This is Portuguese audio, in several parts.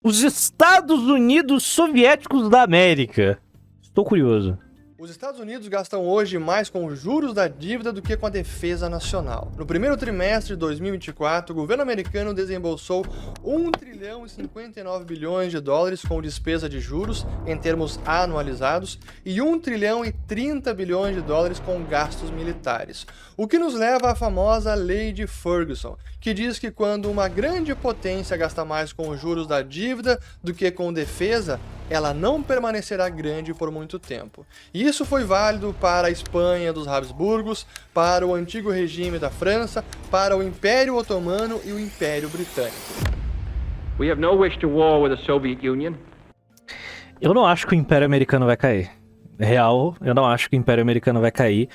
Os Estados Unidos Soviéticos da América. Estou curioso. Os Estados Unidos gastam hoje mais com os juros da dívida do que com a defesa nacional. No primeiro trimestre de 2024, o governo americano desembolsou 1 trilhão e 59 bilhões de dólares com despesa de juros em termos anualizados e 1 trilhão e 30 bilhões de dólares com gastos militares. O que nos leva à famosa Lei de Ferguson, que diz que quando uma grande potência gasta mais com os juros da dívida do que com defesa, ela não permanecerá grande por muito tempo. E isso foi válido para a Espanha dos Habsburgos, para o antigo regime da França, para o Império Otomano e o Império Britânico. We have no wish to war with the Soviet Union. Eu não acho que o Império Americano vai cair. Real, eu não acho que o Império Americano vai cair.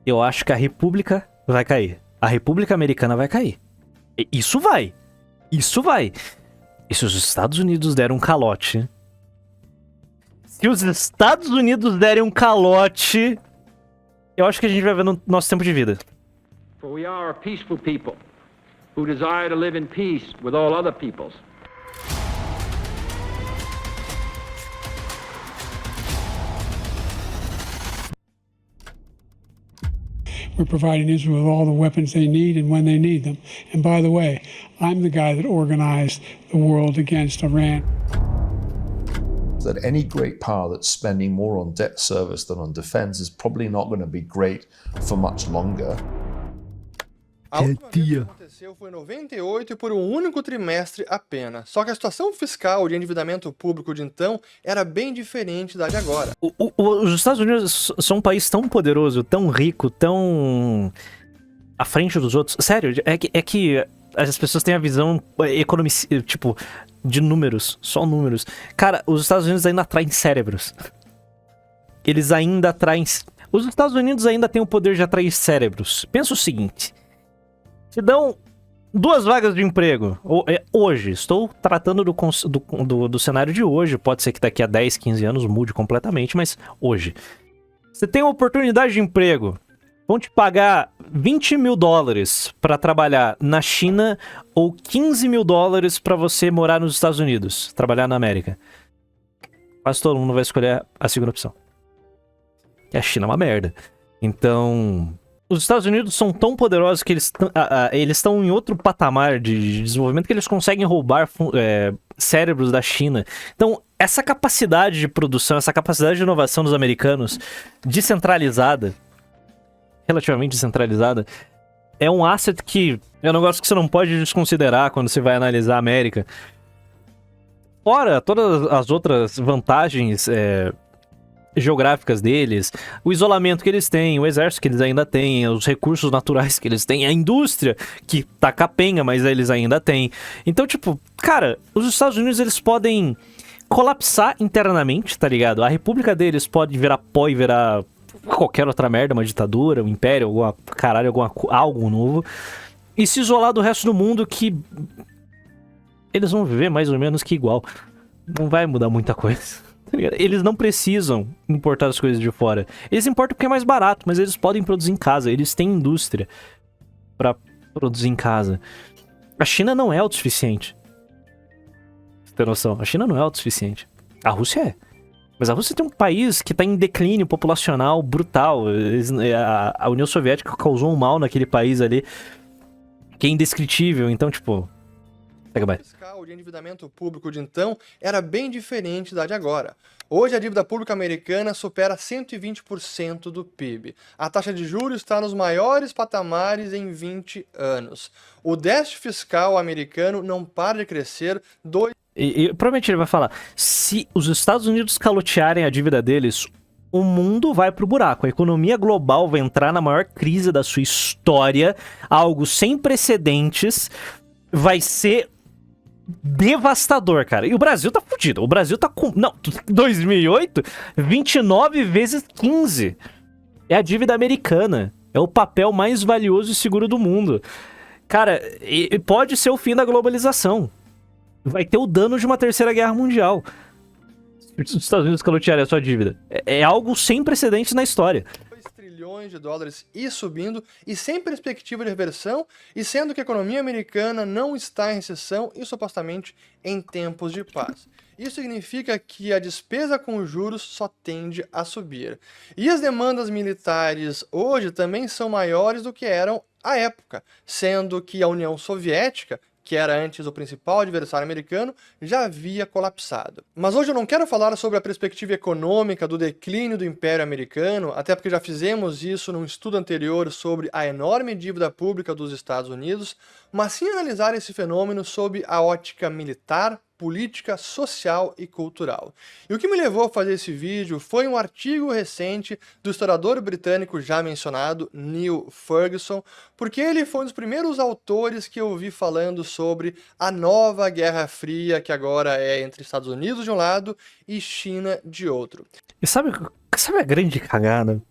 Eu acho que a República vai cair. A República Americana vai cair. Isso vai. Isso vai. E se os Estados Unidos deram um calote... Se os Estados Unidos derem um calote, eu acho que a gente vai ver no nosso tempo de vida. For we are a peaceful people who desire to live in peace with all other peoples. We're providing Israel with all the weapons they need and when they need them. And by the way, I'm the guy that organized the world against Iran. That any great power that's spending more on debt service than on defense is probably not going to be great for much longer. A última vez que aconteceu foi em 98 e por um único trimestre apenas. Só que a situação fiscal de endividamento público de então era bem diferente da de agora. Os Estados Unidos são um país tão poderoso, tão rico, tão à frente dos outros. Sério, é que as pessoas têm a visão economicista, tipo, de números, só números. Cara, os Estados Unidos ainda atraem cérebros. Eles ainda atraem... Os Estados Unidos ainda têm o poder de atrair cérebros. Pensa o seguinte... Te dão 2 vagas de emprego. Hoje, estou tratando do cenário de hoje. Pode ser que daqui a 10, 15 anos mude completamente, mas hoje. Você tem uma oportunidade de emprego. Vão te pagar 20 mil dólares para trabalhar na China ou 15 mil dólares para você morar nos Estados Unidos, trabalhar na América. Quase todo mundo vai escolher a segunda opção. E a China é uma merda. Então... Os Estados Unidos são tão poderosos que eles estão em outro patamar de desenvolvimento que eles conseguem roubar cérebros da China. Então, essa capacidade de produção, essa capacidade de inovação dos americanos, descentralizada, relativamente descentralizada, é um asset que é um negócio que você não pode desconsiderar quando você vai analisar a América. Fora todas as outras vantagens... geográficas deles, o isolamento que eles têm, o exército que eles ainda têm, os recursos naturais que eles têm, a indústria que tá capenga, mas eles ainda têm. Então, tipo, cara, os Estados Unidos, eles podem colapsar internamente, tá ligado? A república deles pode virar pó e virar qualquer outra merda, uma ditadura, um império, algo novo, e se isolar do resto do mundo que eles vão viver mais ou menos que igual. Não vai mudar muita coisa. Eles não precisam importar as coisas de fora. Eles importam porque é mais barato, mas eles podem produzir em casa. Eles têm indústria pra produzir em casa. A China não é autossuficiente. Você tem noção? A China não é autossuficiente. A Rússia é. Mas a Rússia tem um país que tá em declínio populacional brutal. A União Soviética causou um mal naquele país ali que é indescritível. Então, tipo... O fiscal de endividamento público de então era bem diferente da de agora. Hoje a dívida pública americana supera 120% do PIB. A taxa de juros está nos maiores patamares em 20 anos. O déficit fiscal americano não para de crescer. E provavelmente ele vai falar, se os Estados Unidos calotearem a dívida deles, o mundo vai pro buraco. A economia global vai entrar na maior crise da sua história, algo sem precedentes, vai ser devastador, cara. E o Brasil tá fudido. O Brasil tá com... Não, 2008, 29 vezes 15. É a dívida americana. É o papel mais valioso e seguro do mundo. Cara, pode ser o fim da globalização. Vai ter o dano de uma terceira guerra mundial. Se os Estados Unidos calotearem a sua dívida. É algo sem precedentes na história. 2 bilhões de dólares e subindo, e sem perspectiva de reversão, e sendo que a economia americana não está em recessão e supostamente em tempos de paz. Isso significa que a despesa com juros só tende a subir. E as demandas militares hoje também são maiores do que eram à época, sendo que a União Soviética, que era antes o principal adversário americano, já havia colapsado. Mas hoje eu não quero falar sobre a perspectiva econômica do declínio do Império Americano, até porque já fizemos isso num estudo anterior sobre a enorme dívida pública dos Estados Unidos, mas sim analisar esse fenômeno sob a ótica militar, política, social e cultural. E o que me levou a fazer esse vídeo foi um artigo recente do historiador britânico já mencionado, Neil Ferguson, porque ele foi um dos primeiros autores que eu vi falando sobre a nova Guerra Fria, que agora é entre Estados Unidos de um lado e China de outro. E sabe a grande cagada?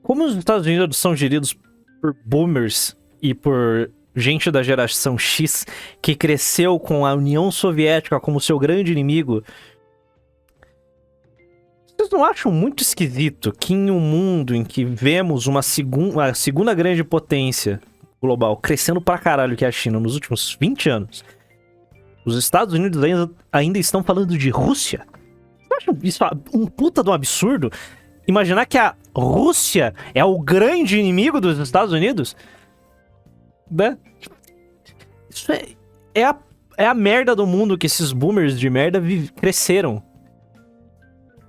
Como os Estados Unidos são geridos por boomers e por gente da geração X que cresceu com a União Soviética como seu grande inimigo, vocês não acham muito esquisito que em um mundo em que vemos a segunda grande potência global crescendo pra caralho, que é a China, nos últimos 20 anos, os Estados Unidos ainda estão falando de Rússia? Vocês acham isso um puta de um absurdo? Imaginar que a Rússia é o grande inimigo dos Estados Unidos? Né? Isso é a merda do mundo que esses boomers de merda cresceram.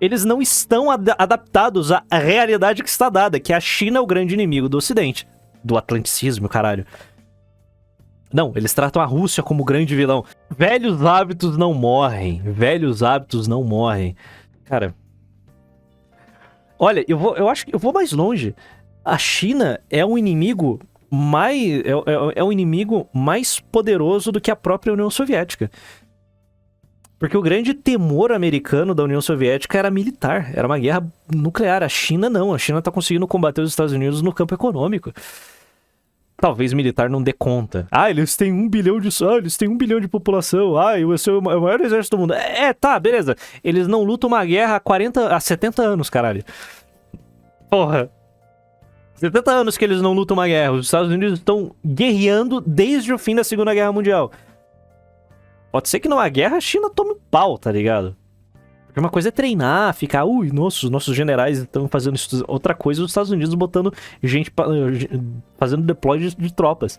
Eles não estão adaptados à realidade que está dada, que a China é o grande inimigo do Ocidente. Do atlanticismo, caralho. Não, eles tratam a Rússia como o grande vilão. Velhos hábitos não morrem. Velhos hábitos não morrem. Cara, olha, eu acho que eu vou mais longe. A China é um inimigo um inimigo mais poderoso do que a própria União Soviética. Porque o grande temor americano da União Soviética era militar, era uma guerra nuclear. A China não, a China tá conseguindo combater os Estados Unidos no campo econômico. Talvez militar não dê conta. Eles têm 1 bilhão de população. Esse é o maior exército do mundo. Tá, beleza. Eles não lutam uma guerra há 70 anos, caralho. Porra. 70 anos que eles não lutam uma guerra. Os Estados Unidos estão guerreando desde o fim da Segunda Guerra Mundial. Pode ser que numa guerra a China tome um pau, tá ligado? Porque uma coisa é treinar, ficar... nossos generais estão fazendo isso. Outra coisa é os Estados Unidos botando gente... fazendo deploy de tropas.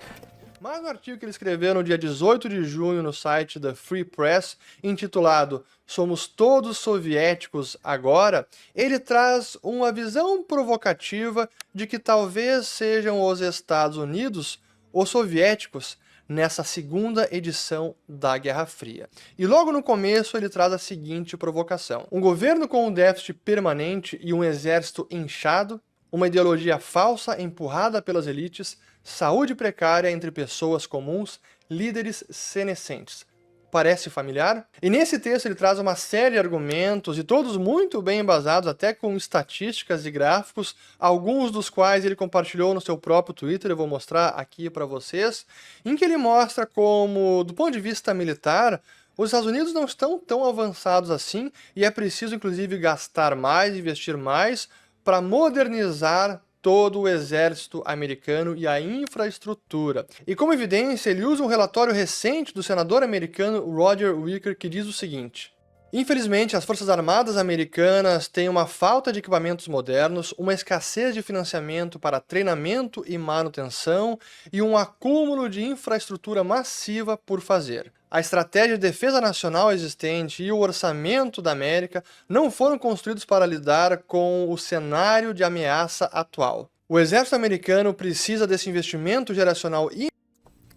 Mas no artigo que ele escreveu no dia 18 de junho no site da Free Press, intitulado Somos Todos Soviéticos Agora, ele traz uma visão provocativa de que talvez sejam os Estados Unidos os soviéticos nessa segunda edição da Guerra Fria. E logo no começo ele traz a seguinte provocação: um governo com um déficit permanente e um exército inchado, uma ideologia falsa empurrada pelas elites, saúde precária entre pessoas comuns, líderes senescentes. Parece familiar? E nesse texto ele traz uma série de argumentos, e todos muito bem embasados, até com estatísticas e gráficos, alguns dos quais ele compartilhou no seu próprio Twitter, eu vou mostrar aqui para vocês, em que ele mostra como, do ponto de vista militar, os Estados Unidos não estão tão avançados assim, e é preciso inclusive gastar mais, investir mais, para modernizar todo o exército americano e a infraestrutura. E como evidência, ele usa um relatório recente do senador americano Roger Wicker, que diz o seguinte: infelizmente, as Forças Armadas americanas têm uma falta de equipamentos modernos, uma escassez de financiamento para treinamento e manutenção e um acúmulo de infraestrutura massiva por fazer. A estratégia de defesa nacional existente e o orçamento da América não foram construídos para lidar com o cenário de ameaça atual. O exército americano precisa desse investimento geracional e...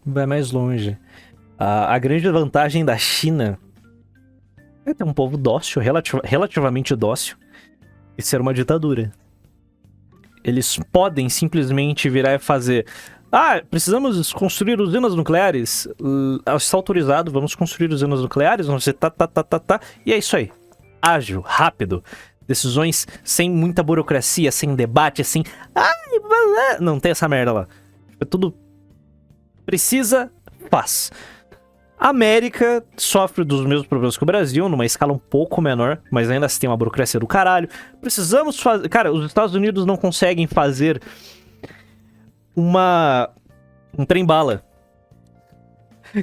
Vai mais longe. A grande vantagem da China é ter um povo dócil, relativamente dócil, e ser uma ditadura. Eles podem simplesmente virar e fazer... precisamos construir usinas nucleares. Está autorizado, vamos construir usinas nucleares, vamos fazer e é isso aí. Ágil, rápido. Decisões sem muita burocracia, sem debate, sem... não tem essa merda lá. É tudo... Precisa, faz. A América sofre dos mesmos problemas que o Brasil, numa escala um pouco menor, mas ainda assim tem uma burocracia do caralho. Precisamos fazer... Cara, os Estados Unidos não conseguem fazer um trem-bala.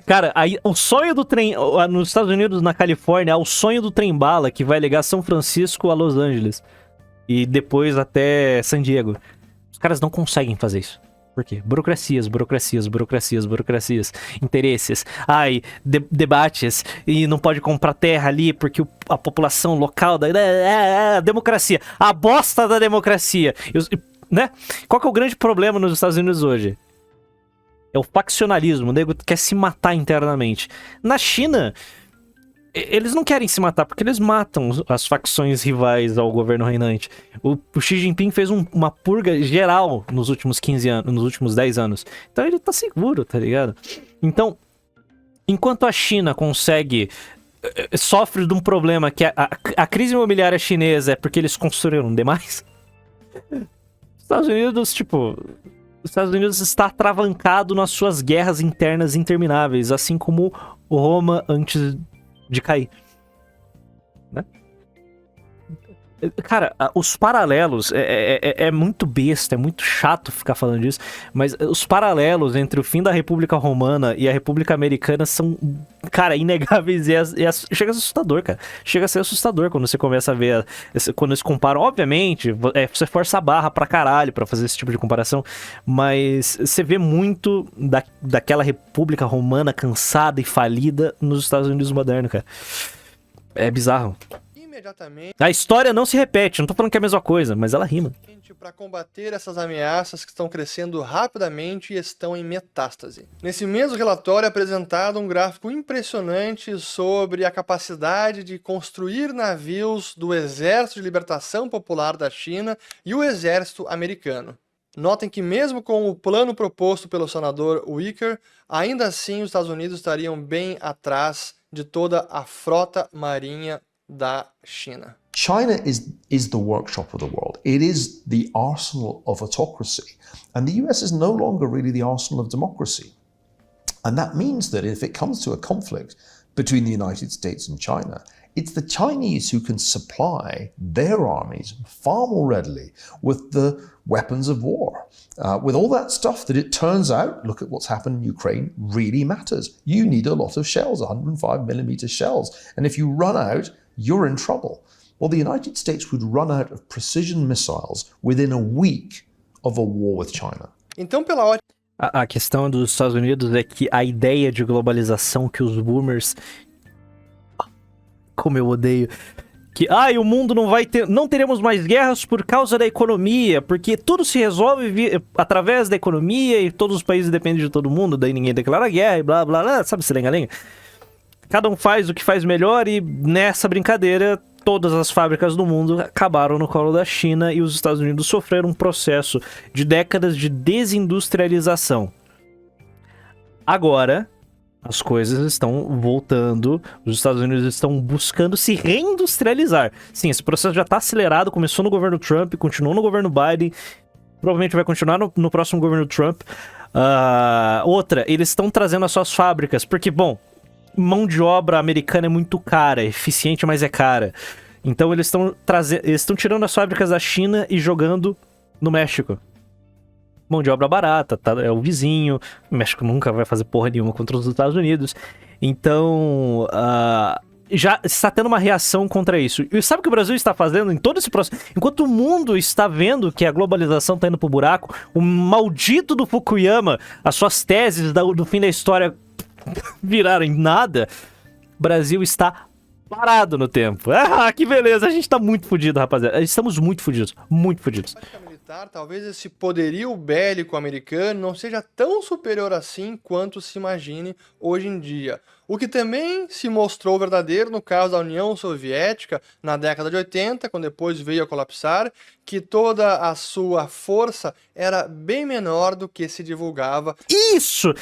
Cara, aí o sonho do trem... Nos Estados Unidos, na Califórnia, é o sonho do trem-bala que vai ligar São Francisco a Los Angeles. E depois até San Diego. Os caras não conseguem fazer isso. Por quê? Burocracias. Interesses. Debates. E não pode comprar terra ali porque a população local... democracia. A bosta da democracia. Né? Qual que é o grande problema nos Estados Unidos hoje? É o faccionalismo. O nego quer se matar internamente. Na China... Eles não querem se matar, porque eles matam as facções rivais ao governo reinante. O Xi Jinping fez uma purga geral nos últimos 15 anos, nos últimos 10 anos. Então ele tá seguro, tá ligado? Então, enquanto a China sofre de um problema que a crise imobiliária chinesa é porque eles construíram demais. Os Estados Unidos está atravancado nas suas guerras internas intermináveis, assim como Roma antes de cair, né? Cara, os paralelos é muito besta, é muito chato ficar falando disso, mas os paralelos entre o fim da República Romana e a República Americana são, cara, inegáveis e chega a ser assustador, cara. Chega a ser assustador quando você começa a ver, quando eles comparam. Obviamente, você força a barra pra caralho pra fazer esse tipo de comparação, mas você vê muito daquela República Romana cansada e falida nos Estados Unidos modernos, cara. É bizarro. A história não se repete, não tô falando que é a mesma coisa, mas ela rima. Para combater essas ameaças que estão crescendo rapidamente e estão em metástase. Nesse mesmo relatório é apresentado um gráfico impressionante sobre a capacidade de construir navios do Exército de Libertação Popular da China e o Exército Americano. Notem que mesmo com o plano proposto pelo senador Wicker, ainda assim os Estados Unidos estariam bem atrás de toda a frota marinha da China. China is the workshop of the world. It is the arsenal of autocracy. And the US is no longer really the arsenal of democracy. And that means that if it comes to a conflict between the United States and China, it's the Chinese who can supply their armies far more readily with the weapons of war. With all that stuff that it turns out, look at what's happened in Ukraine, really matters. You need a lot of shells, 105mm shells. And if you run out, you're in trouble. Well, the United States would run out of precision missiles within a week of a war with China. Então, pela ótica... A questão dos Estados Unidos é que a ideia de globalização que os boomers... Como eu odeio... Que, o mundo não teremos mais guerras por causa da economia, porque tudo se resolve através da economia e todos os países dependem de todo mundo, daí ninguém declara guerra e blá blá blá, sabe esse lenga-lenga? Cada um faz o que faz melhor e nessa brincadeira todas as fábricas do mundo acabaram no colo da China e os Estados Unidos sofreram um processo de décadas de desindustrialização. Agora, as coisas estão voltando, os Estados Unidos estão buscando se reindustrializar. Sim, esse processo já está acelerado, começou no governo Trump, continuou no governo Biden, provavelmente vai continuar no próximo governo Trump. Eles estão trazendo as suas fábricas, porque, bom, mão de obra americana é muito cara, é eficiente, mas é cara. Então eles estão tirando as fábricas da China e jogando no México. Mão de obra barata, tá? É o vizinho. O México nunca vai fazer porra nenhuma contra os Estados Unidos. Então, já está tendo uma reação contra isso. E sabe o que o Brasil está fazendo em todo esse processo? Enquanto o mundo está vendo que a globalização está indo pro buraco, o maldito do Fukuyama, as suas teses do fim da história viraram em nada, o Brasil está parado no tempo. Que beleza, a gente tá muito fudido, rapaziada. Estamos muito fudidos, muito fudidos. Talvez esse poderio bélico americano não seja tão superior assim quanto se imagine hoje em dia. O que também se mostrou verdadeiro no caso da União Soviética na década de 80, quando depois veio a colapsar, que toda a sua força era bem menor do que se divulgava. Isso!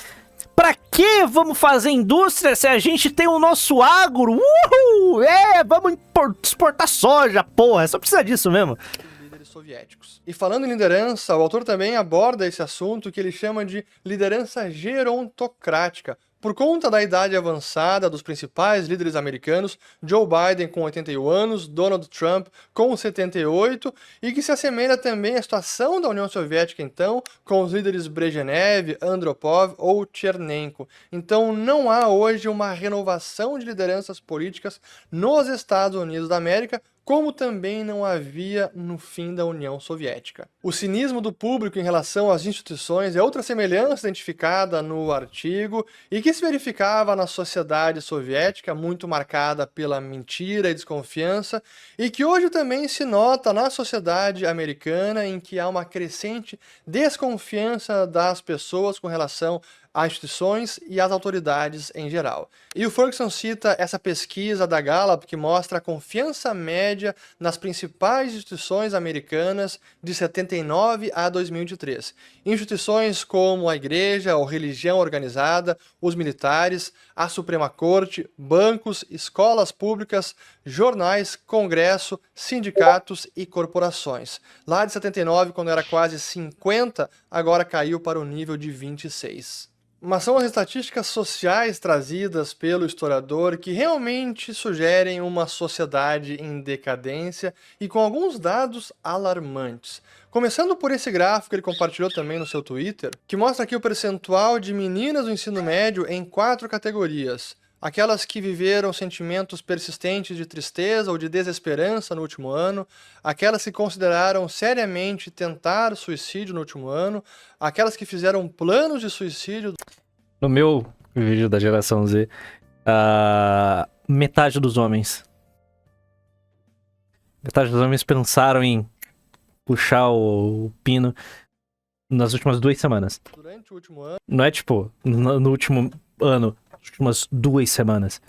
Pra que vamos fazer indústria se a gente tem o nosso agro? Uhul! Vamos exportar soja, porra, só precisa disso mesmo. Líderes soviéticos. E falando em liderança, o autor também aborda esse assunto que ele chama de liderança gerontocrática. Por conta da idade avançada dos principais líderes americanos, Joe Biden com 81 anos, Donald Trump com 78, e que se assemelha também à situação da União Soviética então, com os líderes Brezhnev, Andropov ou Chernenko. Então não há hoje uma renovação de lideranças políticas nos Estados Unidos da América, como também não havia no fim da União Soviética. O cinismo do público em relação às instituições é outra semelhança identificada no artigo e que se verificava na sociedade soviética, muito marcada pela mentira e desconfiança, e que hoje também se nota na sociedade americana, em que há uma crescente desconfiança das pessoas com relação às instituições e às autoridades em geral. E o Ferguson cita essa pesquisa da Gallup que mostra a confiança média nas principais instituições americanas de 79 a 2003. Instituições como a igreja, a religião organizada, os militares, a Suprema Corte, bancos, escolas públicas, jornais, congresso, sindicatos e corporações. Lá de 79, quando era quase 50, agora caiu para o nível de 26. Mas são as estatísticas sociais trazidas pelo historiador que realmente sugerem uma sociedade em decadência e com alguns dados alarmantes. Começando por esse gráfico que ele compartilhou também no seu Twitter, que mostra aqui o percentual de meninas do ensino médio em 4 categorias. Aquelas que viveram sentimentos persistentes de tristeza ou de desesperança no último ano, aquelas que consideraram seriamente tentar suicídio no último ano, aquelas que fizeram planos de suicídio. No meu vídeo da geração Z, metade dos homens pensaram em puxar o pino nas últimas 2 semanas. Durante o último ano. Não é tipo, no último ano. Últimas 2 semanas.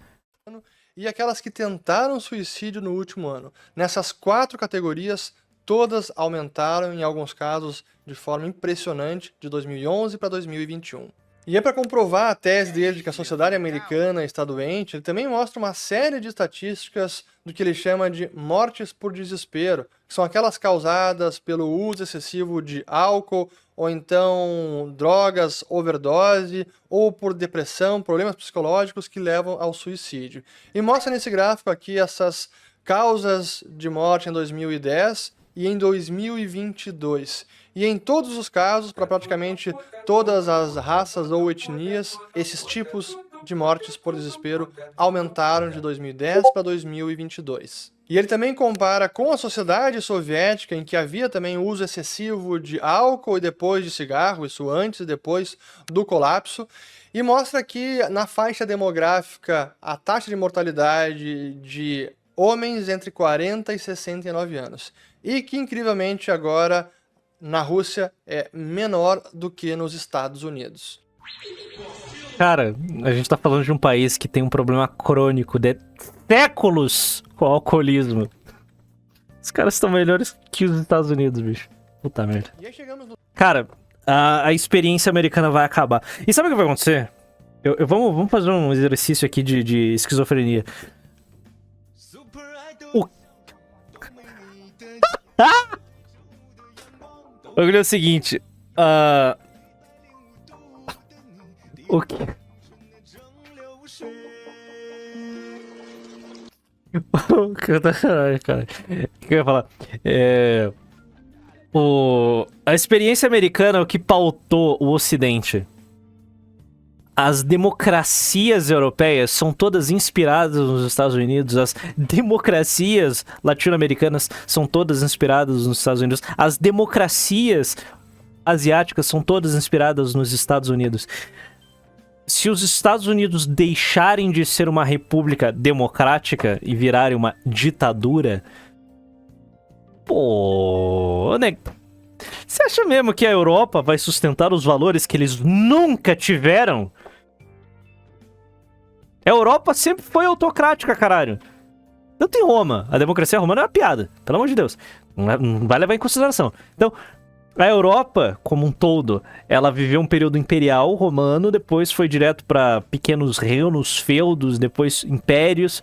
E aquelas que tentaram suicídio no último ano. Nessas 4 categorias, todas aumentaram, em alguns casos, de forma impressionante, de 2011 para 2021. E é para comprovar a tese dele de que a sociedade americana está doente, ele também mostra uma série de estatísticas do que ele chama de mortes por desespero, que são aquelas causadas pelo uso excessivo de álcool, ou então drogas, overdose, ou por depressão, problemas psicológicos que levam ao suicídio. E mostra nesse gráfico aqui essas causas de morte em 2010 e em 2022. E em todos os casos, para praticamente todas as raças ou etnias, esses tipos de mortes por desespero aumentaram de 2010 para 2022. E ele também compara com a sociedade soviética, em que havia também uso excessivo de álcool e depois de cigarro, isso antes e depois do colapso, e mostra que na faixa demográfica a taxa de mortalidade de homens entre 40 e 69 anos. E que, incrivelmente, agora na Rússia é menor do que nos Estados Unidos. Cara, a gente tá falando de um país que tem um problema crônico de séculos com o alcoolismo. Os caras estão melhores que os Estados Unidos, bicho. Puta merda. E aí chegamos no... Cara, a experiência americana vai acabar. E sabe o que vai acontecer? Vamos fazer um exercício aqui de esquizofrenia. O bagulho é o seguinte. O que? Cara, o que eu ia falar? A experiência americana é o que pautou o Ocidente. As democracias europeias são todas inspiradas nos Estados Unidos. As democracias latino-americanas são todas inspiradas nos Estados Unidos. As democracias asiáticas são todas inspiradas nos Estados Unidos. Se os Estados Unidos deixarem de ser uma república democrática e virarem uma ditadura... Pô... né? Você acha mesmo que a Europa vai sustentar os valores que eles nunca tiveram? A Europa sempre foi autocrática, caralho. Tanto em Roma. A democracia romana é uma piada. Pelo amor de Deus. Não vai levar em consideração. Então, a Europa, como um todo, ela viveu um período imperial romano, depois foi direto para pequenos reinos, feudos, depois impérios.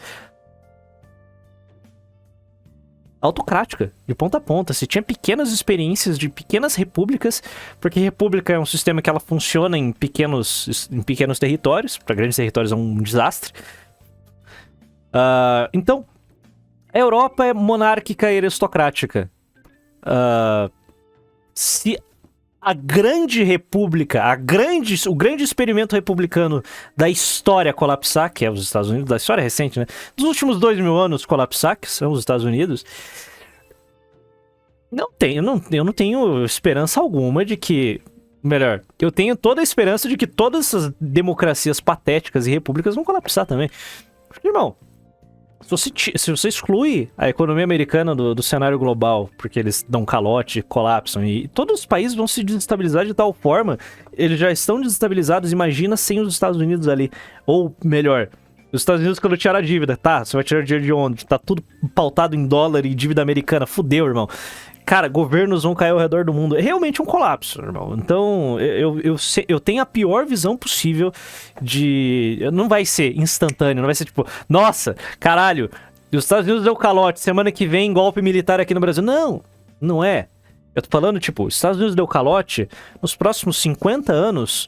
autocrática, de ponta a ponta. Se tinha pequenas experiências de pequenas repúblicas, porque república é um sistema que ela funciona em pequenos territórios, para grandes territórios é um desastre. Então, a Europa é monárquica e aristocrática. Se a grande república, o grande experimento republicano da história colapsar, que é os Estados Unidos, da história recente, né? Dos últimos 2000 anos colapsar, que são os Estados Unidos, eu não tenho esperança alguma de que... Melhor, eu tenho toda a esperança de que todas essas democracias patéticas e repúblicas vão colapsar também. Porque, irmão, se você exclui a economia americana do cenário global, porque eles dão calote, colapsam, e todos os países vão se desestabilizar de tal forma, eles já estão desestabilizados, imagina sem os Estados Unidos ali. Ou melhor, os Estados Unidos quando tirar a dívida, tá, você vai tirar dinheiro de onde? Tá tudo pautado em dólar e dívida americana, fudeu, irmão. Cara, governos vão cair ao redor do mundo. É realmente um colapso, irmão. Então, eu tenho a pior visão possível de... Não vai ser instantâneo, não vai ser tipo... Nossa, caralho, os Estados Unidos deu calote, semana que vem golpe militar aqui no Brasil. Não, não é. Eu tô falando, tipo, os Estados Unidos deu calote, nos próximos 50 anos...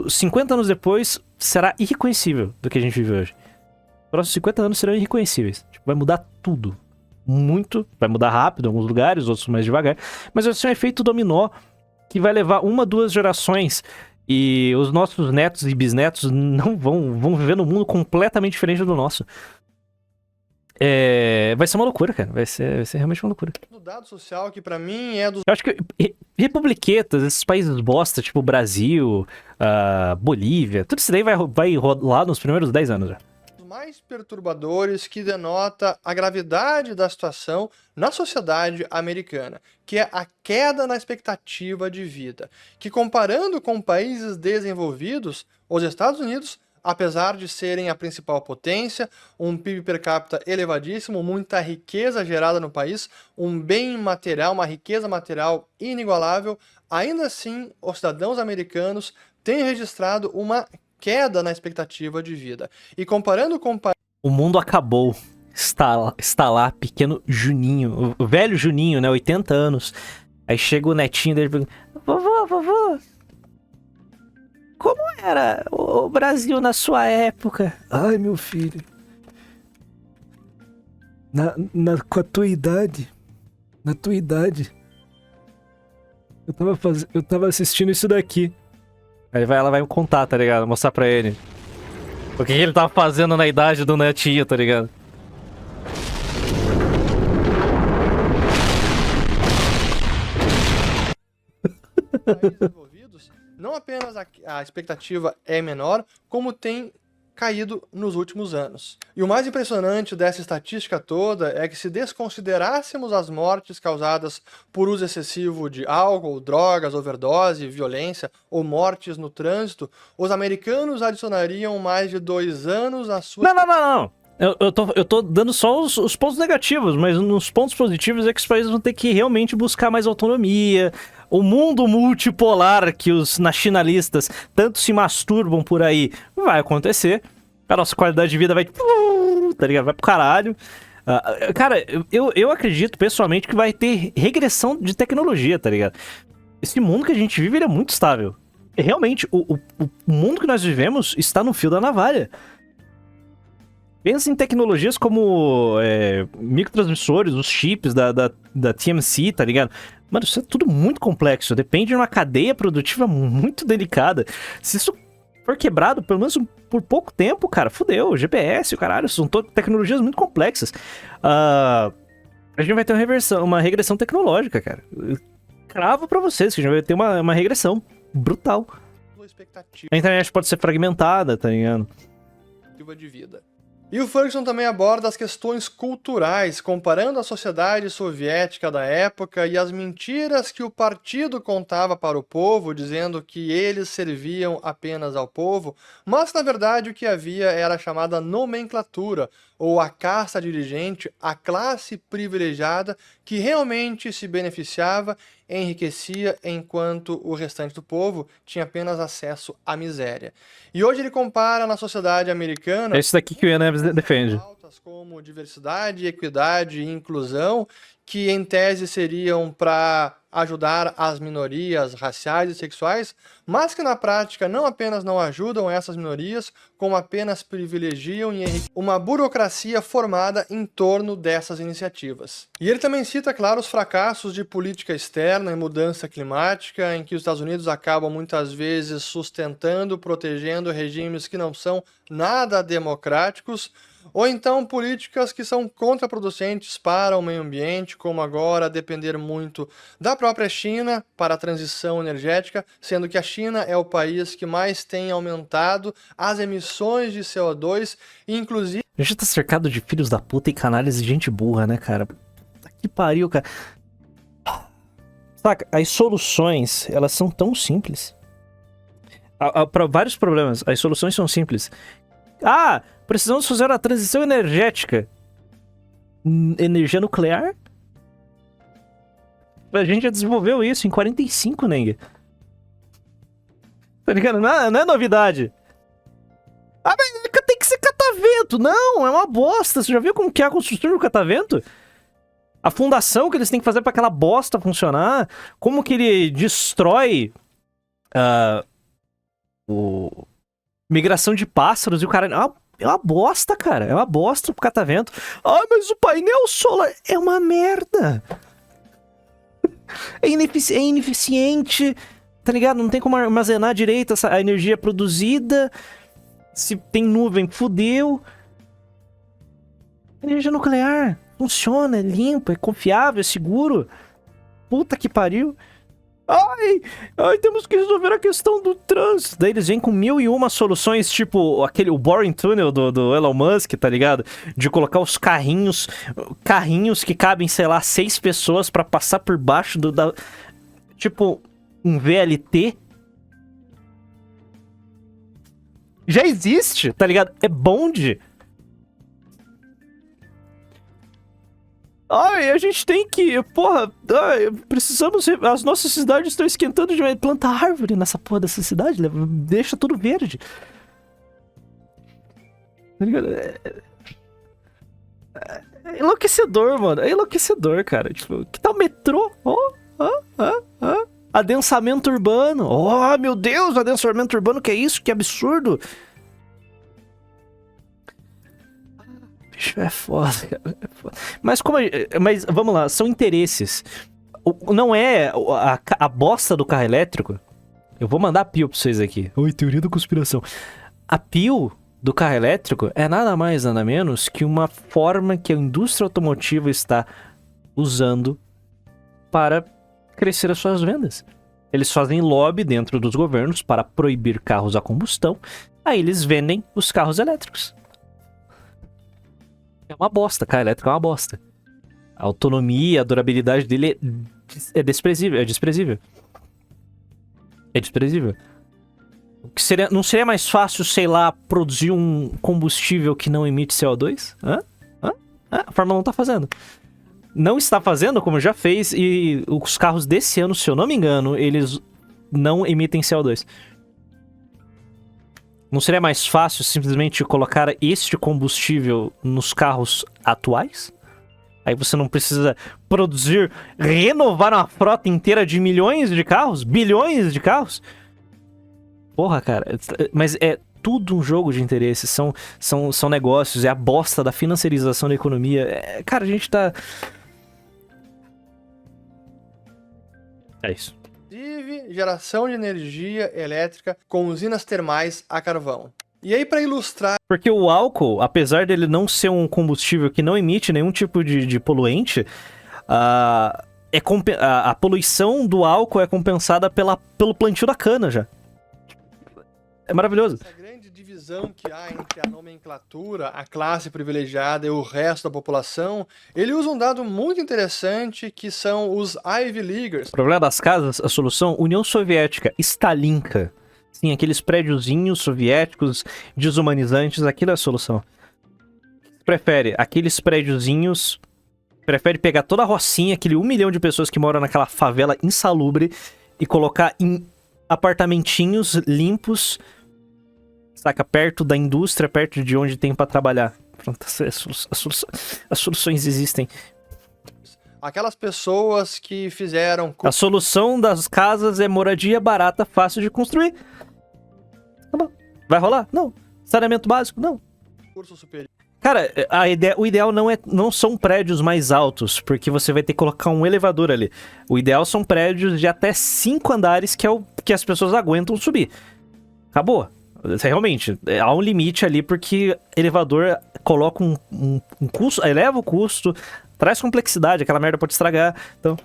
50 anos depois, será irreconhecível do que a gente vive hoje. Os próximos 50 anos serão irreconhecíveis. Tipo, vai mudar tudo. Muito, vai mudar rápido em alguns lugares, outros mais devagar, mas vai ser um efeito dominó que vai levar 1, 2 gerações e os nossos netos e bisnetos não vão viver num mundo completamente diferente do nosso. Vai ser uma loucura, cara, vai ser realmente uma loucura. Do dado social que pra mim é dos... Eu acho que republiquetas, esses países bosta, tipo Brasil, Bolívia, tudo isso daí vai rolar nos primeiros 10 anos já. mais perturbadores que denota a gravidade da situação na sociedade americana, que é a queda na expectativa de vida, que comparando com países desenvolvidos, os Estados Unidos, apesar de serem a principal potência, um PIB per capita elevadíssimo, muita riqueza gerada no país, um bem material, uma riqueza material inigualável, ainda assim os cidadãos americanos têm registrado uma queda na expectativa de vida. E comparando com... O mundo acabou. Está lá, pequeno Juninho. O velho Juninho, né? 80 anos. Aí chega o netinho dele e pergunta: vovô, como era o Brasil na sua época? Ai, meu filho. Com a tua idade. Na tua idade. Eu tava assistindo isso daqui. Aí ela vai me contar, tá ligado? Mostrar pra ele o que ele tava fazendo na idade do netinho, tá ligado? Não apenas a expectativa é menor, como tem caído nos últimos anos. E o mais impressionante dessa estatística toda é que, se desconsiderássemos as mortes causadas por uso excessivo de álcool, drogas, overdose, violência ou mortes no trânsito, os americanos adicionariam mais de 2 anos à sua... Não. Eu tô dando só os pontos negativos, mas nos pontos positivos é que os países vão ter que realmente buscar mais autonomia. O mundo multipolar que os nacionalistas tanto se masturbam por aí vai acontecer. A nossa qualidade de vida vai... tá ligado? Vai pro caralho. Cara, eu acredito pessoalmente que vai ter regressão de tecnologia, tá ligado? Esse mundo que a gente vive, ele é muito estável. Realmente, o mundo que nós vivemos está no fio da navalha. Pensa em tecnologias como microtransmissores, os chips da TMC, tá ligado? Mano, isso é tudo muito complexo. Depende de uma cadeia produtiva muito delicada. Se isso for quebrado, pelo menos por pouco tempo, cara, fudeu. GPS, o caralho, são tecnologias muito complexas. A gente vai ter uma regressão tecnológica, cara. Eu cravo pra vocês que a gente vai ter uma regressão brutal. A internet pode ser fragmentada, tá ligado? De vida. E o Ferguson também aborda as questões culturais, comparando a sociedade soviética da época e as mentiras que o partido contava para o povo, dizendo que eles serviam apenas ao povo, mas na verdade o que havia era a chamada nomenclatura, ou a casta dirigente, a classe privilegiada que realmente se beneficiava e enriquecia, enquanto o restante do povo tinha apenas acesso à miséria. E hoje ele compara na sociedade americana... É isso daqui que o Ian Neves defende. pautas como diversidade, equidade e inclusão, que em tese seriam para ajudar as minorias raciais e sexuais, mas que na prática não apenas não ajudam essas minorias, como apenas privilegiam e enriquecem uma burocracia formada em torno dessas iniciativas. E ele também cita, claro, os fracassos de política externa e mudança climática, em que os Estados Unidos acabam muitas vezes sustentando, protegendo regimes que não são nada democráticos, ou então políticas que são contraproducentes para o meio ambiente, como agora depender muito da própria China para a transição energética, sendo que a China é o país que mais tem aumentado as emissões de CO2, inclusive... A gente tá cercado de filhos da puta e canalhas e gente burra, né, cara? Puta que pariu, cara. Saca, as soluções, elas são tão simples. Para vários problemas, as soluções são simples. Ah, precisamos fazer a transição energética. Energia nuclear? A gente já desenvolveu isso em 45, Neng. Tá ligado? Não é novidade. Ah, mas tem que ser catavento. Não, é uma bosta. Você já viu como que é a construção do catavento? A fundação que eles têm que fazer pra aquela bosta funcionar. Como que ele destrói... migração de pássaros e o cara... É uma bosta, cara. É uma bosta pro catavento. Ah, mas o painel solar é uma merda. É ineficiente, tá ligado? Não tem como armazenar direito a energia produzida. Se tem nuvem, fudeu. Energia nuclear. Funciona, é limpo, é confiável, é seguro. Puta que pariu. Ai, temos que resolver a questão do trânsito. Daí eles vêm com 1001 soluções, tipo o Boring Tunnel do Elon Musk, tá ligado? De colocar os carrinhos que cabem, sei lá, 6 pessoas pra passar por baixo tipo, um VLT. Já existe, tá ligado? É bonde. Ai, a gente tem que... Porra, precisamos... As nossas cidades estão esquentando demais. Planta árvore nessa porra dessa cidade. Deixa tudo verde. Tá ligado? É enlouquecedor, mano. É enlouquecedor, cara. Tipo, que tal metrô? Adensamento urbano. Oh, meu Deus, adensamento urbano, que é isso? Que absurdo. Bicho, é foda, cara. É foda. Mas vamos lá, são interesses. Não é a bosta do carro elétrico. Eu vou mandar a pio pra vocês aqui. Oi, teoria da conspiração. A pio do carro elétrico é nada mais, nada menos que uma forma que a indústria automotiva está usando para crescer as suas vendas. Eles fazem lobby dentro dos governos para proibir carros a combustão. Aí eles vendem os carros elétricos. É uma bosta, carro elétrico é uma bosta. A autonomia, a durabilidade dele é desprezível. É desprezível. É desprezível. Não seria mais fácil, sei lá, produzir um combustível que não emite CO2? A Fórmula 1 tá fazendo. Não está fazendo, como já fez, e os carros desse ano, se eu não me engano, eles não emitem CO2. Não seria mais fácil simplesmente colocar este combustível nos carros atuais? Aí você não precisa renovar uma frota inteira de milhões de carros? Bilhões de carros? Porra, cara. Mas é tudo um jogo de interesses. São negócios. É a bosta da financiarização da economia. Cara, a gente tá... É isso. Geração de energia elétrica com usinas termais a carvão. E aí, para ilustrar... Porque o álcool, apesar dele não ser um combustível que não emite nenhum tipo de poluente, a poluição do álcool é compensada pelo plantio da cana já. É maravilhoso. Essa grande divisão que há entre a nomenclatura, a classe privilegiada e o resto da população, ele usa um dado muito interessante que são os Ivy Leaguers. O problema das casas, a solução, União Soviética, Stalinka. Sim, aqueles prédiozinhos soviéticos desumanizantes, aquilo é a solução. Prefere aqueles prédiozinhos, prefere pegar toda a rocinha, aquele 1 milhão de pessoas que moram naquela favela insalubre e colocar em apartamentinhos limpos, saca, perto da indústria, perto de onde tem pra trabalhar. Pronto, as soluções existem. Aquelas pessoas que fizeram A solução das casas é moradia barata, fácil de construir. Tá bom. Vai rolar? Não. Saneamento básico? Não. curso superior. Cara, o ideal não são prédios mais altos, porque você vai ter que colocar um elevador ali. O ideal são prédios de até 5 andares, que é o que as pessoas aguentam subir. Acabou. Realmente, há um limite ali, porque elevador coloca um custo, eleva o custo, traz complexidade, aquela merda pode estragar. Então...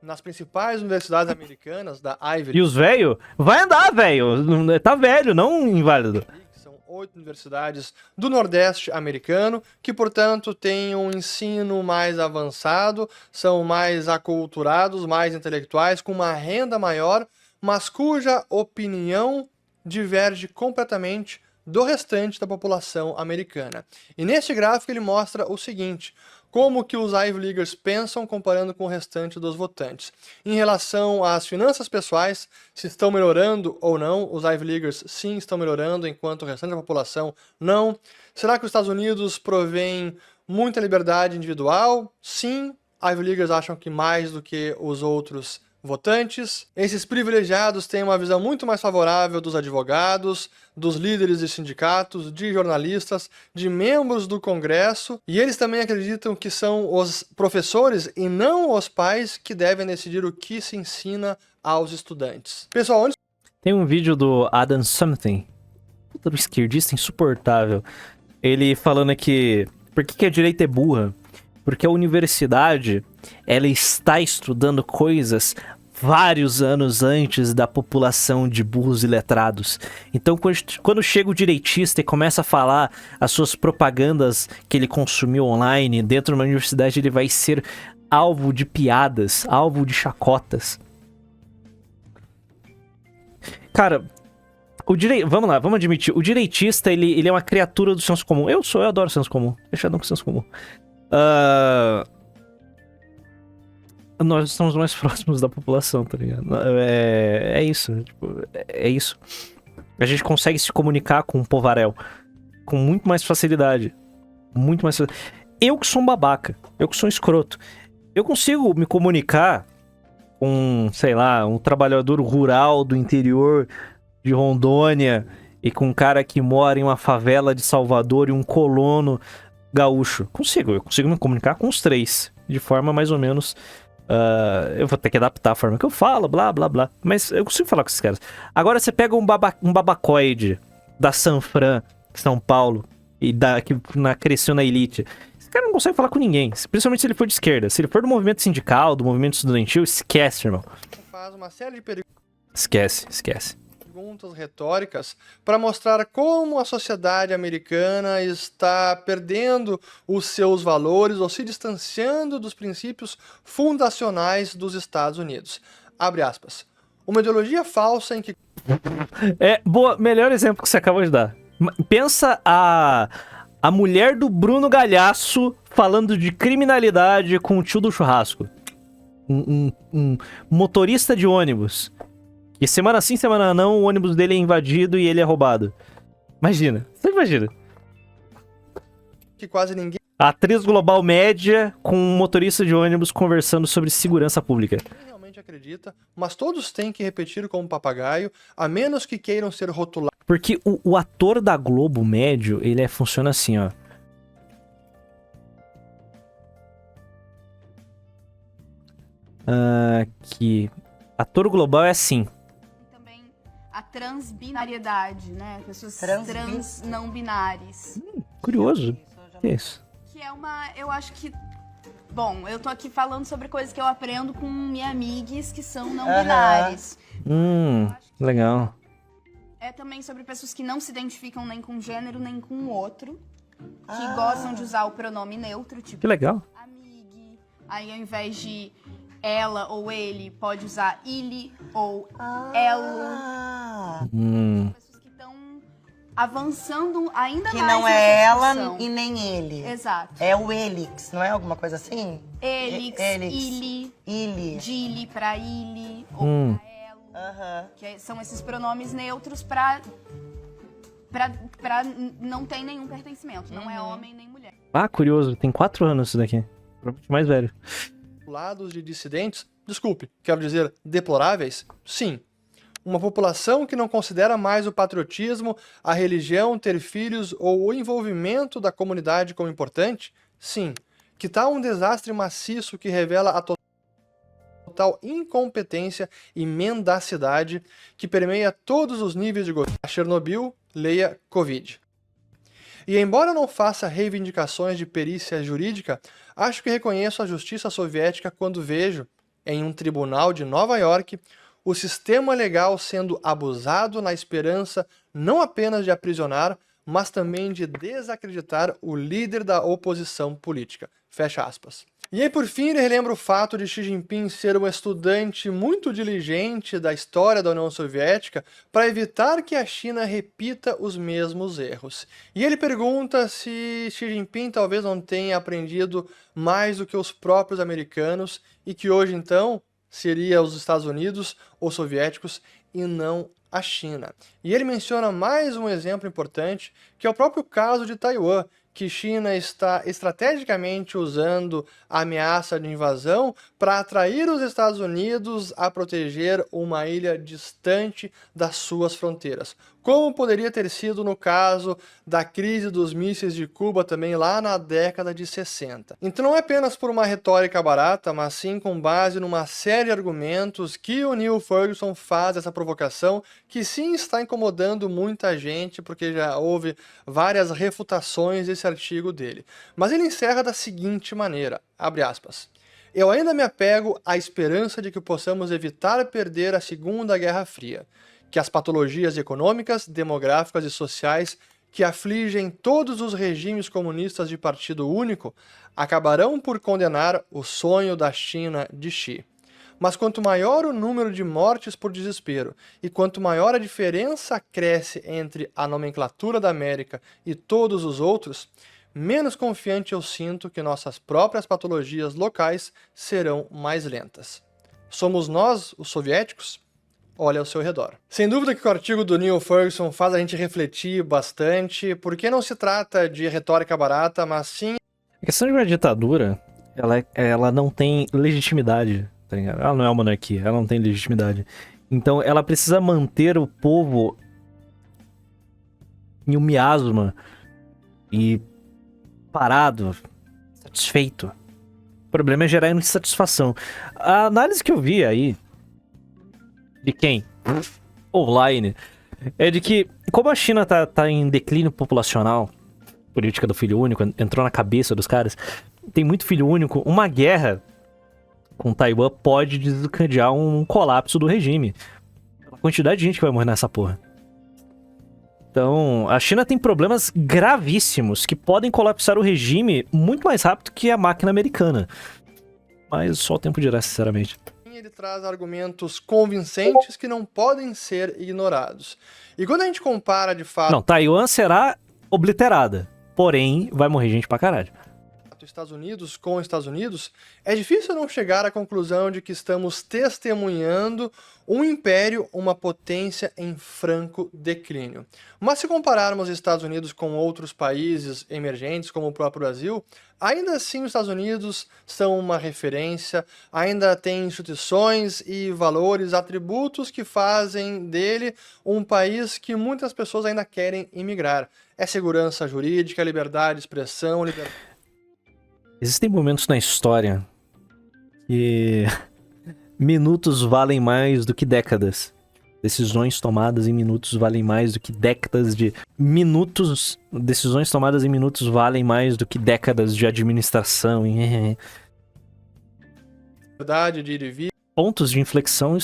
nas principais universidades americanas, da Ivy E os velho? Vai andar, velho. Tá velho, não inválido. São 8 universidades do Nordeste americano, que, portanto, têm um ensino mais avançado, são mais aculturados, mais intelectuais, com uma renda maior, mas cuja opinião diverge completamente do restante da população americana. E neste gráfico ele mostra o seguinte: como que os Ivy Leaguers pensam comparando com o restante dos votantes. Em relação às finanças pessoais, se estão melhorando ou não, os Ivy Leaguers sim estão melhorando, enquanto o restante da população não. Será que os Estados Unidos provém muita liberdade individual? Sim, Ivy Leaguers acham que mais do que os outros votantes. Esses privilegiados têm uma visão muito mais favorável dos advogados, dos líderes de sindicatos, de jornalistas, de membros do Congresso, e eles também acreditam que são os professores e não os pais que devem decidir o que se ensina aos estudantes. Pessoal, onde... Tem um vídeo do Adam Something, puta esquerdista insuportável, ele falando que por que a direita é burra? Porque a universidade, ela está estudando coisas vários anos antes da população de burros e letrados. Então, quando chega o direitista e começa a falar as suas propagandas que ele consumiu online dentro de uma universidade, ele vai ser alvo de piadas, alvo de chacotas. Cara, vamos lá, vamos admitir, o direitista, ele é uma criatura do senso comum. Eu adoro senso comum, fechadão com senso comum. Nós estamos mais próximos da população, tá ligado? É isso, tipo, é isso. A gente consegue se comunicar com o povaréu com muito mais facilidade. Muito mais facilidade. Eu que sou um babaca, eu que sou um escroto, eu consigo me comunicar com, sei lá, um trabalhador rural do interior de Rondônia e com um cara que mora em uma favela de Salvador e um colono gaúcho. Eu consigo me comunicar com os três, de forma mais ou menos... eu vou ter que adaptar a forma que eu falo, blá, blá, blá. Mas eu consigo falar com esses caras. Agora você pega um babacoide da Sanfran, São Paulo, que cresceu na elite. Esse cara não consegue falar com ninguém, principalmente se ele for de esquerda. Se ele for do movimento sindical, do movimento estudantil, esquece, irmão. Faz uma série de Esquece. Perguntas retóricas para mostrar como a sociedade americana está perdendo os seus valores ou se distanciando dos princípios fundacionais dos Estados Unidos. Abre aspas. Uma ideologia falsa em que... Boa, melhor exemplo que você acabou de dar. Pensa a mulher do Bruno Galhaço falando de criminalidade com o tio do churrasco. Um motorista de ônibus. E semana sim, semana não, o ônibus dele é invadido e ele é roubado. Imagina. Você imagina. Que quase ninguém A atriz global média com um motorista de ônibus conversando sobre segurança pública. realmente acredita, mas todos têm que repetir como papagaio, a menos que queiram ser rotulados. Porque o ator da Globo médio, ele funciona assim, ó. Aqui. Ator global é assim. A transbinariedade, né? Pessoas trans não binárias. Curioso. O que é isso? Que é eu acho que... Bom, eu tô aqui falando sobre coisas que eu aprendo com minhas amigas que são não binárias. Legal. É também sobre pessoas que não se identificam nem com gênero, nem com o outro. Que gostam de usar o pronome neutro, tipo... Que legal. Amigue. Aí, ao invés de ela ou ele, pode usar ele ou elo. Pessoas que estão avançando ainda que mais. Que não é ela e nem ele. Exato. É o elix, não é alguma coisa assim? Elix, ili, dili pra ili, ou pra elo. Que são esses pronomes neutros pra não tem nenhum pertencimento. Não é homem nem mulher. Ah, curioso. Tem 4 anos isso daqui. Provavelmente mais velho. Lados de dissidentes, desculpe, quero dizer deploráveis? Sim. Uma população que não considera mais o patriotismo, a religião, ter filhos ou o envolvimento da comunidade como importante? Sim. Que tal um desastre maciço que revela a total incompetência e mendacidade que permeia todos os níveis de governo? A Chernobyl, leia Covid. E embora eu não faça reivindicações de perícia jurídica, acho que reconheço a justiça soviética quando vejo, em um tribunal de Nova York, o sistema legal sendo abusado na esperança não apenas de aprisionar, mas também de desacreditar o líder da oposição política. Fecha aspas. E aí, por fim, ele relembra o fato de Xi Jinping ser um estudante muito diligente da história da União Soviética para evitar que a China repita os mesmos erros. E ele pergunta se Xi Jinping talvez não tenha aprendido mais do que os próprios americanos e que hoje, então, seria os Estados Unidos ou soviéticos e não a China. E ele menciona mais um exemplo importante, que é o próprio caso de Taiwan, que China está estrategicamente usando a ameaça de invasão para atrair os Estados Unidos a proteger uma ilha distante das suas fronteiras. Como poderia ter sido no caso da crise dos mísseis de Cuba também lá na década de 60. Então não é apenas por uma retórica barata, mas sim com base numa série de argumentos que o Neil Ferguson faz essa provocação, que sim está incomodando muita gente, porque já houve várias refutações desse artigo dele. Mas ele encerra da seguinte maneira, abre aspas, eu ainda me apego à esperança de que possamos evitar perder a Segunda Guerra Fria, que as patologias econômicas, demográficas e sociais que afligem todos os regimes comunistas de partido único acabarão por condenar o sonho da China de Xi. Mas quanto maior o número de mortes por desespero e quanto maior a diferença cresce entre a nomenclatura da América e todos os outros, menos confiante eu sinto que nossas próprias patologias locais serão mais lentas. Somos nós, os soviéticos? Olha ao seu redor. Sem dúvida que o artigo do Neil Ferguson faz a gente refletir bastante, porque não se trata de retórica barata, mas sim... A questão de uma ditadura, ela não tem legitimidade, tá ligado? Ela não é uma monarquia, ela não tem legitimidade. Então ela precisa manter o povo em um miasma e parado, satisfeito. O problema é gerar insatisfação. A análise que eu vi aí, de quem? Online, é de que, como a China tá em declínio populacional, política do filho único entrou na cabeça dos caras, tem muito filho único, uma guerra com Taiwan pode desencadear um colapso do regime. A quantidade de gente que vai morrer nessa porra. Então, a China tem problemas gravíssimos que podem colapsar o regime muito mais rápido que a máquina americana. Mas só o tempo dirá, sinceramente. Ele traz argumentos convincentes que não podem ser ignorados. E quando a gente compara de fato... Não, Taiwan será obliterada, porém vai morrer gente pra caralho. Estados Unidos com Estados Unidos, é difícil não chegar à conclusão de que estamos testemunhando um império, uma potência em franco declínio. Mas se compararmos Estados Unidos com outros países emergentes, como o próprio Brasil, ainda assim os Estados Unidos são uma referência, ainda tem instituições e valores, atributos que fazem dele um país que muitas pessoas ainda querem imigrar. É segurança jurídica, liberdade de expressão, liberdade... Existem momentos na história que minutos valem mais do que décadas. Decisões tomadas em minutos valem mais do que décadas de minutos. Decisões tomadas em minutos valem mais do que décadas de administração. Verdade de ir e vir. Pontos de inflexão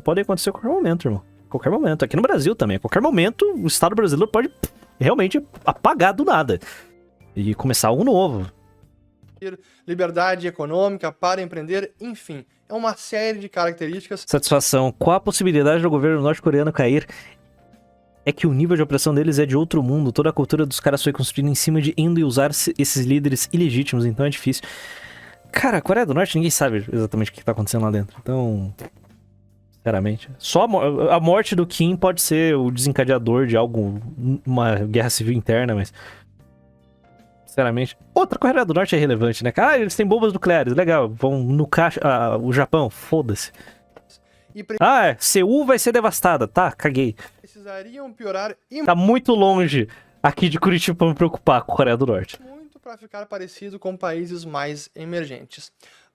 podem acontecer a qualquer momento, irmão. Qualquer momento. Aqui no Brasil também. A qualquer momento, o Estado brasileiro pode realmente apagar do nada e começar algo novo. Liberdade econômica para empreender, enfim, é uma série de características. Satisfação. Qual a possibilidade do governo norte-coreano cair? É que o nível de opressão deles é de outro mundo. Toda a cultura dos caras foi construída em cima de indo e usar esses líderes ilegítimos, então é difícil. Cara, a Coreia do Norte ninguém sabe exatamente o que tá acontecendo lá dentro, então... Sinceramente. Só a morte do Kim pode ser o desencadeador de algo, uma guerra civil interna, mas... Sinceramente. Outra, a Coreia do Norte é relevante, né? Ah, eles têm bombas nucleares, legal. Vão nucar o Japão, foda-se. Seul vai ser devastada. Tá, caguei. Precisariam piorar Tá muito longe aqui de Curitiba pra me preocupar com a Coreia do Norte. muito para ficar parecido com países mais emergentes.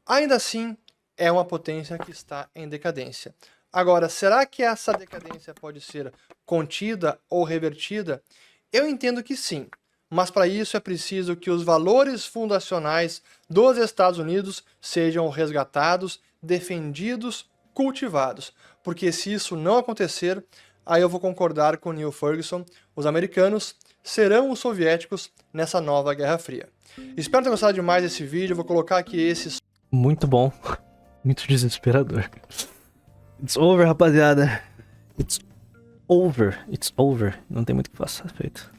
Ainda assim, é uma potência que está em decadência. Agora, será que essa decadência pode ser contida ou revertida? Eu entendo que sim, mas para isso é preciso que os valores fundacionais dos Estados Unidos sejam resgatados, defendidos, cultivados. Porque se isso não acontecer, aí eu vou concordar com Neil Ferguson, os americanos serão os soviéticos nessa nova Guerra Fria. Espero ter gostado demais desse vídeo, eu vou colocar aqui esses... Muito bom. Muito desesperador. It's over, rapaziada. It's over. It's over. Não tem muito o que fazer feito.